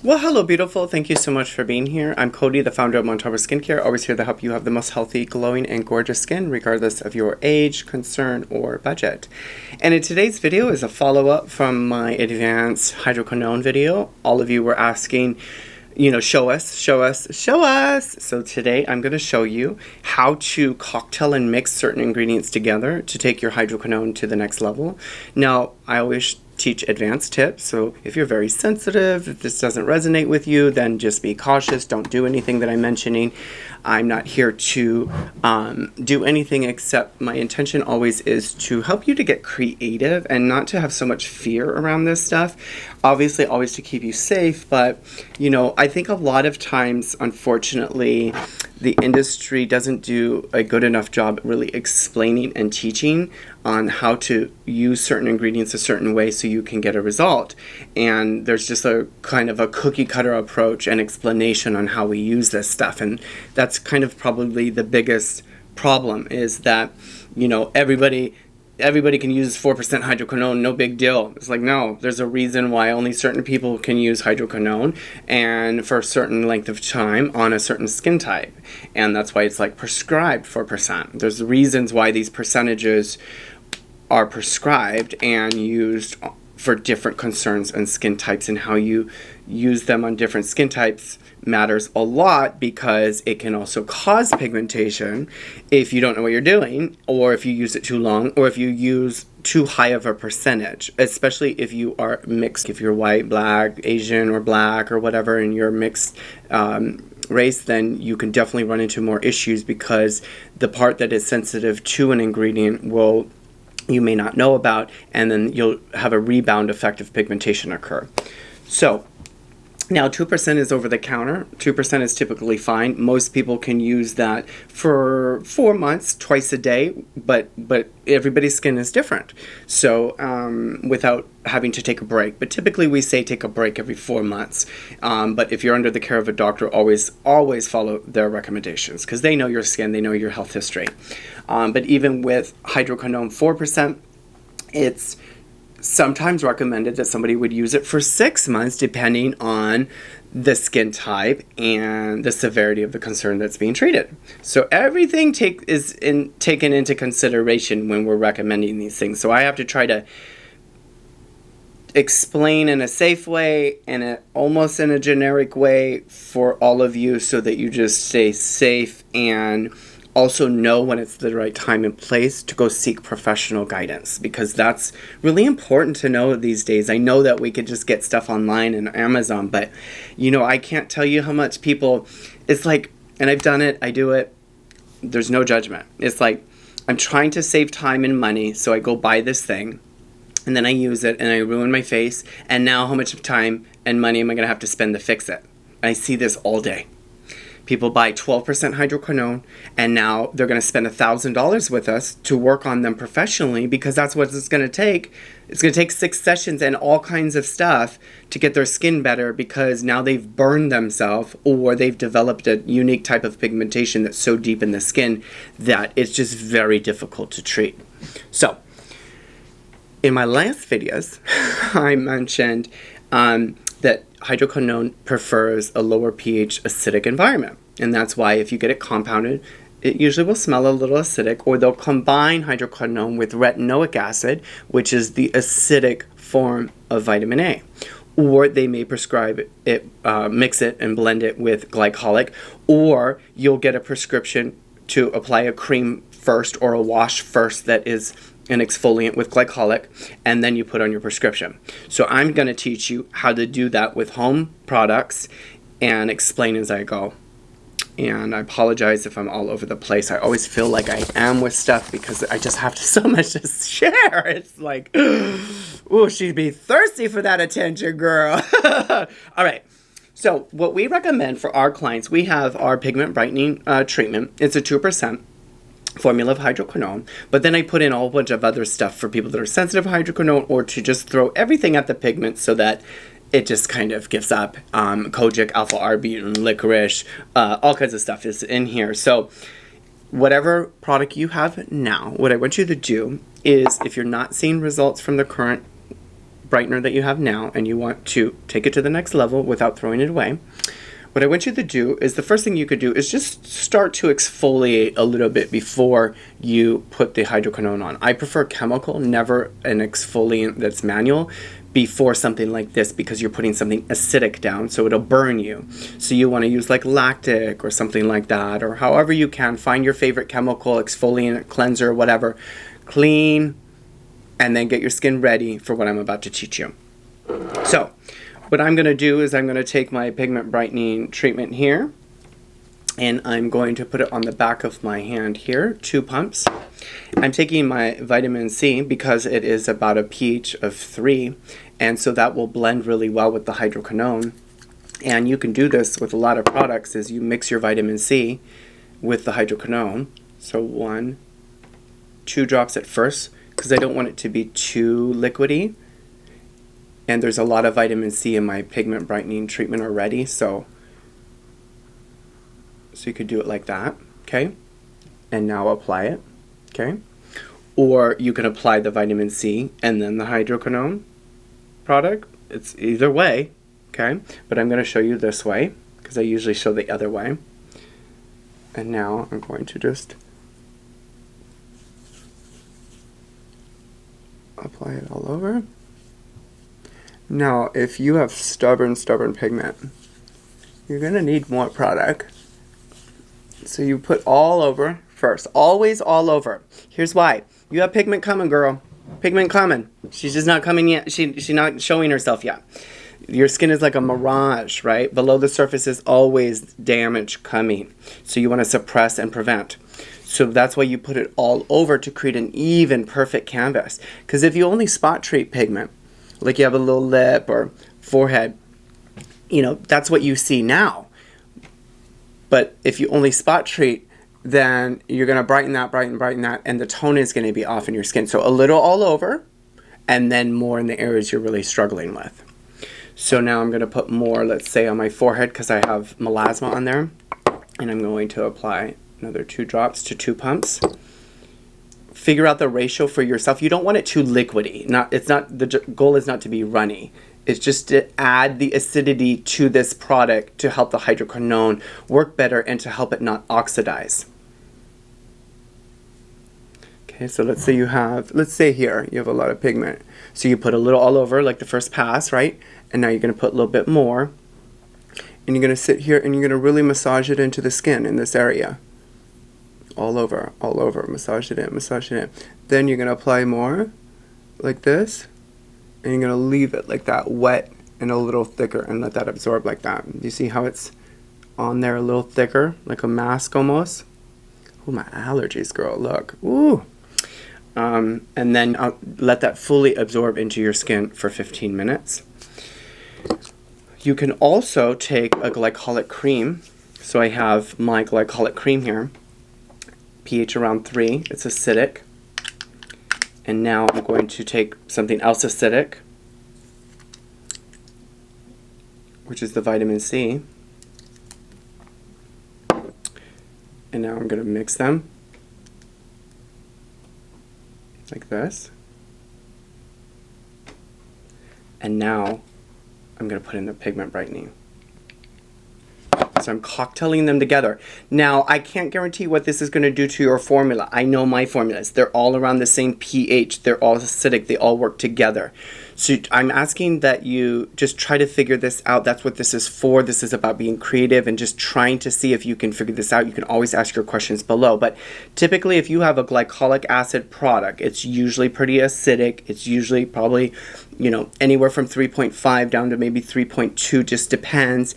Well, hello, beautiful. Thank you so much for being here. I'm Cody, the founder of Montarbo Skincare, always here to help you have the most healthy, glowing, and gorgeous skin, regardless of your age, concern, or budget. And in today's video is a follow-up from my advanced hydroquinone video. All of you were asking, show us. So today I'm going to show you how to cocktail and mix certain ingredients together to take your hydroquinone to the next level. Now, I always teach advanced tips, so if you're very sensitive, if this doesn't resonate with you, then just be cautious. Don't do anything that I'm mentioning. I'm not here to do anything except my intention always is to help you to get creative and not to have so much fear around this stuff. Obviously, always to keep you safe, but I think a lot of times, unfortunately, the industry doesn't do a good enough job really explaining and teaching on how to use certain ingredients a certain way so you can get a result. And there's just a kind of a cookie cutter approach and explanation on how we use this stuff. And that's kind of probably the biggest problem, is that, everybody can use 4% hydroquinone, no big deal. It's like, no, there's a reason why only certain people can use hydroquinone and for a certain length of time on a certain skin type. And that's why it's like prescribed 4%. There's reasons why these percentages are prescribed and used for different concerns and skin types, and how you use them on different skin types matters a lot, because it can also cause pigmentation if you don't know what you're doing, or if you use it too long, or if you use too high of a percentage, especially if you are mixed, if you're white, black, Asian, or black, or whatever, and you're mixed race, then you can definitely run into more issues, because the part that is sensitive to an ingredient you may not know about, and then you'll have a rebound effect of pigmentation occur. So now 2% is over the counter. 2% is typically fine. Most people can use that for 4 months, twice a day, but everybody's skin is different. So without having to take a break. But typically we say take a break every 4 months. But if you're under the care of a doctor, always follow their recommendations, because they know your skin, they know your health history. But even with hydroquinone 4%, it's sometimes recommended that somebody would use it for 6 months, depending on the skin type and the severity of the concern that's being treated. So everything is taken into consideration when we're recommending these things. So I have to try to explain in a safe way and almost in a generic way for all of you, so that you just stay safe and also know when it's the right time and place to go seek professional guidance, because that's really important to know these days. I know that we could just get stuff online and Amazon, but I can't tell you how much people, it's like, and I've done it, I do it, there's no judgment. It's like, I'm trying to save time and money, so I go buy this thing, and then I use it, and I ruin my face, and now how much time and money am I going to have to spend to fix it? I see this all day. People buy 12% hydroquinone, and now they're going to spend $1,000 with us to work on them professionally, because that's what it's going to take. It's going to take 6 sessions and all kinds of stuff to get their skin better, because now they've burned themselves, or they've developed a unique type of pigmentation that's so deep in the skin that it's just very difficult to treat. So, in my last videos, I mentioned that hydroquinone prefers a lower pH acidic environment. And that's why if you get it compounded, it usually will smell a little acidic, or they'll combine hydroquinone with retinoic acid, which is the acidic form of vitamin A. Or they may prescribe it, mix it and blend it with glycolic, or you'll get a prescription to apply a cream first or a wash first that is an exfoliant with glycolic, and then you put on your prescription. So I'm going to teach you how to do that with home products and explain as I go. And I apologize if I'm all over the place. I always feel like I am with stuff, because I just have so much to share. It's like, oh, she'd be thirsty for that attention, girl. All right. So what we recommend for our clients, we have our pigment brightening treatment. It's a 2% formula of hydroquinone, but then I put in a whole bunch of other stuff for people that are sensitive to hydroquinone, or to just throw everything at the pigment so that it just kind of gives up. Kojic, alpha-arbutin, licorice, all kinds of stuff is in here. So whatever product you have now, what I want you to do is, if you're not seeing results from the current brightener that you have now and you want to take it to the next level without throwing it away, what I want you to do is the first thing you could do is just start to exfoliate a little bit before you put the hydroquinone on. I prefer chemical, never an exfoliant that's manual before something like this, because you're putting something acidic down, so it'll burn you. So you want to use like lactic or something like that, or however you can. Find your favorite chemical, exfoliant, cleanser, whatever. Clean, and then get your skin ready for what I'm about to teach you. So what I'm going to do is I'm going to take my pigment brightening treatment here, and I'm going to put it on the back of my hand here, 2 pumps. I'm taking my vitamin C because it is about a pH of 3, and so that will blend really well with the hydroquinone. And you can do this with a lot of products, is you mix your vitamin C with the hydroquinone. So 1, 2 drops at first, because I don't want it to be too liquidy. And there's a lot of vitamin C in my pigment brightening treatment already, so you could do it like that, okay? And now apply it, okay? Or you can apply the vitamin C and then the hydroquinone product. It's either way, okay? But I'm going to show you this way, because I usually show the other way. And now I'm going to just apply it all over. Now, if you have stubborn pigment, you're going to need more product. So you put all over first. Always all over. Here's why. You have pigment coming, girl. Pigment coming. She's just not coming yet. She's not showing herself yet. Your skin is like a mirage, right? Below the surface is always damage coming. So you want to suppress and prevent. So that's why you put it all over, to create an even, perfect canvas. Because if you only spot treat pigment, like you have a little lip or forehead, you know, that's what you see now. But if you only spot treat, then you're going to brighten that, and the tone is going to be off in your skin. So a little all over, and then more in the areas you're really struggling with. So now I'm going to put more, let's say, on my forehead, because I have melasma on there. And I'm going to apply another 2 drops to 2 pumps. Figure out the ratio for yourself. You don't want it too liquidy. The goal is not to be runny. It's just to add the acidity to this product to help the hydroquinone work better and to help it not oxidize. Okay, so let's say here you have a lot of pigment. So you put a little all over, like the first pass, right? And now you're going to put a little bit more. And you're going to sit here and you're going to really massage it into the skin in this area. All over, massage it in. Then you're going to apply more, like this, and you're going to leave it like that, wet and a little thicker, and let that absorb like that. You see how it's on there a little thicker, like a mask almost? Ooh, my allergies, girl, look. Ooh. And then I'll let that fully absorb into your skin for 15 minutes. You can also take a glycolic cream. So I have my glycolic cream here. pH around 3. It's acidic. And now I'm going to take something else acidic, which is the vitamin C. And now I'm going to mix them like this. And now I'm going to put in the pigment brightening. So I'm cocktailing them together. Now, I can't guarantee what this is going to do to your formula. I know my formulas. They're all around the same pH. They're all acidic. They all work together. So I'm asking that you just try to figure this out. That's what this is for. This is about being creative and just trying to see if you can figure this out. You can always ask your questions below. But typically, if you have a glycolic acid product, it's usually pretty acidic. It's usually probably, anywhere from 3.5 down to maybe 3.2, just depends.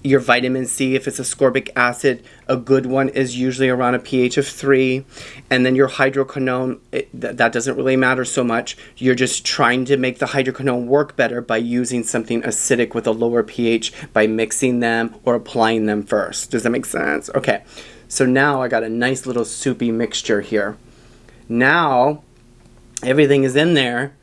Your vitamin C, if it's ascorbic acid, a good one is usually around a pH of 3. And then your hydroquinone, that doesn't really matter so much. You're just trying to make the hydroquinone work better by using something acidic with a lower pH, by mixing them or applying them first. Does that make sense? Okay, so now I got a nice little soupy mixture here. Now everything is in there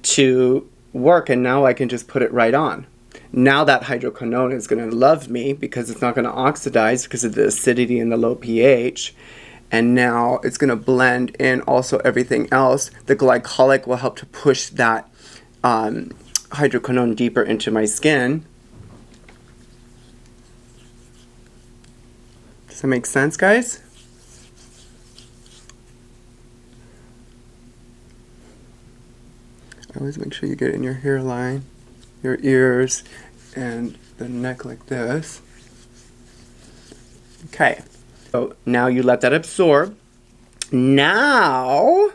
to work, and now I can just put it right on. Now that hydroquinone is going to love me because it's not going to oxidize because of the acidity and the low pH. And now it's going to blend in also everything else. The glycolic will help to push that hydroquinone deeper into my skin. Does that make sense, guys? Always make sure you get it in your hairline, your ears, and the neck like this. Okay, so now you let that absorb. Now,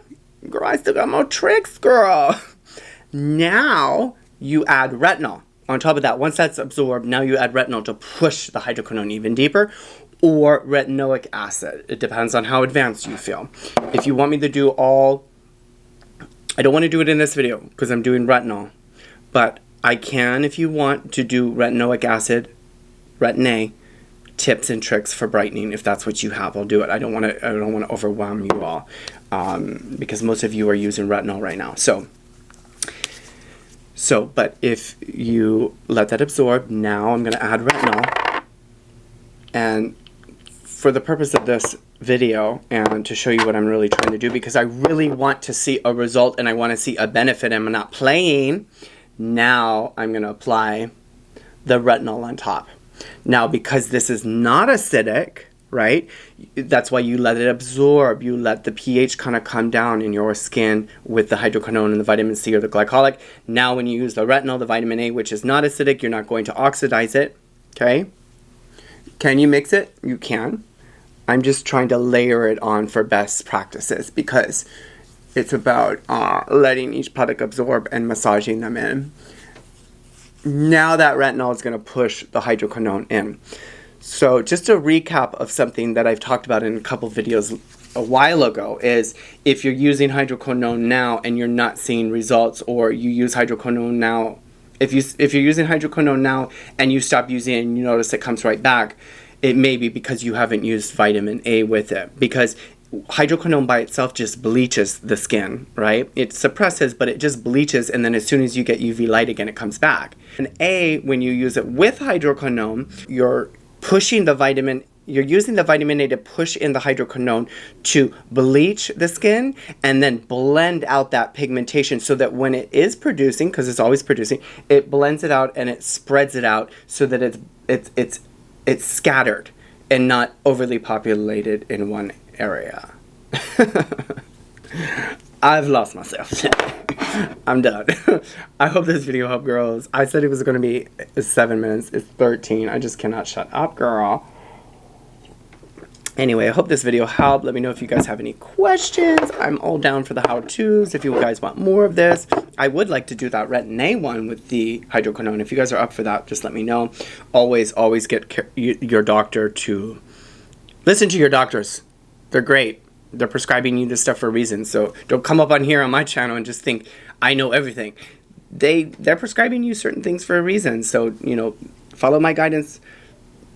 girl, I still got more tricks, girl. Now you add retinol. On top of that, once that's absorbed, now you add retinol to push the hydroquinone even deeper, or retinoic acid. It depends on how advanced you feel. If you want me to do all, I don't want to do it in this video because I'm doing retinol, but I can, if you want, to do retinoic acid, retin A, tips and tricks for brightening. If that's what you have, I'll do it. I don't want to overwhelm you all, because most of you are using retinol right now. But if you let that absorb, now I'm going to add retinol. And for the purpose of this video and to show you what I'm really trying to do, because I really want to see a result and I want to see a benefit and I'm not playing, now I'm going to apply the retinol on top. Now, because this is not acidic, right, that's why you let it absorb. You let the pH kind of come down in your skin with the hydroquinone and the vitamin C or the glycolic. Now when you use the retinol, the vitamin A, which is not acidic, you're not going to oxidize it, okay? Can you mix it? You can. I'm just trying to layer it on for best practices because it's about letting each product absorb and massaging them in. Now that retinol is going to push the hydroquinone in. So just a recap of something that I've talked about in a couple videos a while ago is if you're using hydroquinone now and you're not seeing results, or you use hydroquinone now, if you're using hydroquinone now and you stop using it and you notice it comes right back, it may be because you haven't used vitamin A with it, because hydroquinone by itself just bleaches the skin, right? It suppresses, but it just bleaches, and then as soon as you get UV light again, it comes back. And A, when you use it with hydroquinone, you're pushing the vitamin, you're using the vitamin A to push in the hydroquinone to bleach the skin and then blend out that pigmentation so that when it is producing, because it's always producing, it blends it out and it spreads it out so that it's scattered and not overly populated in one area. I've lost myself. I'm done. I hope this video helped, girls. I said it was going to be 7 minutes. It's 13. I just cannot shut up, girl. Anyway, I hope this video helped. Let me know if you guys have any questions. I'm all down for the how-tos. If you guys want more of this, I would like to do that retin A one with the hydroquinone. If you guys are up for that, just let me know. Always get your doctor to listen to your doctors. They're great. They're prescribing you this stuff for a reason. So don't come up on here on my channel and just think I know everything. They're prescribing you certain things for a reason. So, you know, follow my guidance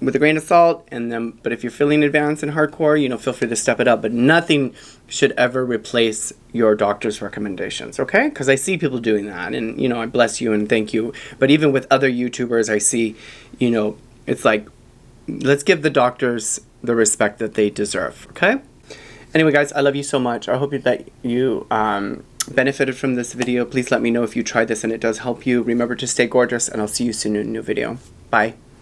with a grain of salt, and then, but if you're feeling advanced and hardcore, you know, feel free to step it up. But nothing should ever replace your doctor's recommendations, okay? Because I see people doing that, and, you know, I bless you and thank you. But even with other YouTubers, I see, you know, it's like, let's give the doctors the respect that they deserve, okay? Anyway, guys, I love you so much. I hope that you benefited from this video. Please let me know if you tried this and it does help you. Remember to stay gorgeous, and I'll see you soon in a new video. Bye.